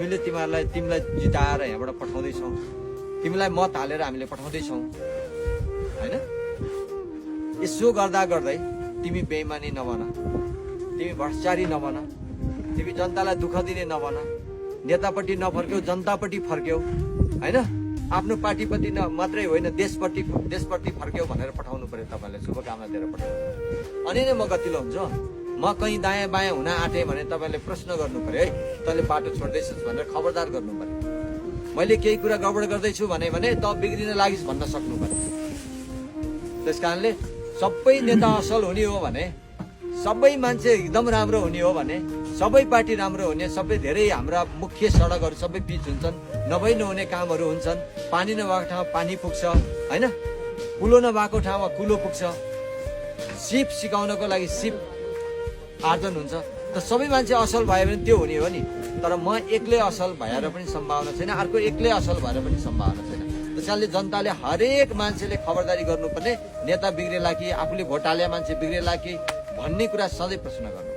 हामीले तिमीलाई जिताएर यहाँबाट पठाउँदैछौँ, तिमीलाई मत हालेर हामीले पठाउँदैछौँ होइन। यसो गर्दा गर्दै तिमी बेइमानी नबन, तिमी भ्रष्टाचारी नबन, तिमी जनतालाई दुःख दिने नबन, नेतापट्टि नफर्क्यौ जनतापट्टि फर्क्यौ होइन। आफ्नो पार्टीपट्टि मात्रै होइन देशपट्टि फर्क्यौ भनेर पठाउनु पर्यो। तपाईँलाई शुभकामना दिएर पठाउनु। अनि नै म गतिलो हुन्छु। म कहीँ दायाँ बायाँ हुन आँटेँ भने तपाईँले प्रश्न गर्नु पर्यो है, तैँले बाटो छोड्दैछस् भनेर खबरदार गर्नु पर्यो। मैले केही कुरा गडबड गर्दैछु भने त बिग्रिन लागिस् भन्न सक्नु पर्यो। त्यस कारणले सबै नेता असल हुने हो भने, सबै मान्छे एकदम राम्रो हुने हो भने, सबै पार्टी राम्रो हुने, सबै धेरै हाम्रा मुख्य सडकहरू सबै पिच हुन्छन्, नभई नहुने कामहरू हुन्छन्, पानी नभएको ठाउँमा पानी पुग्छ होइन, कुलो नभएको ठाउँमा कुलो पुग्छ, सिप सिकाउनको लागि सिप आर्जन हुन्छ। त सबै मान्छे असल भयो भने त्यो हुने हो नि। तर म एक्लै असल भएर पनि सम्भावना छैन, अर्को एक्लै असल भएर पनि सम्भावना छैन। त्यस कारणले जनताले हरेक मान्छेले खबरदारी गर्नुपर्ने, नेता बिग्रेला कि आफूले भोट हाले मान्छे बिग्रेला कि भन्ने कुरा सधैँ प्रश्न गर्नु।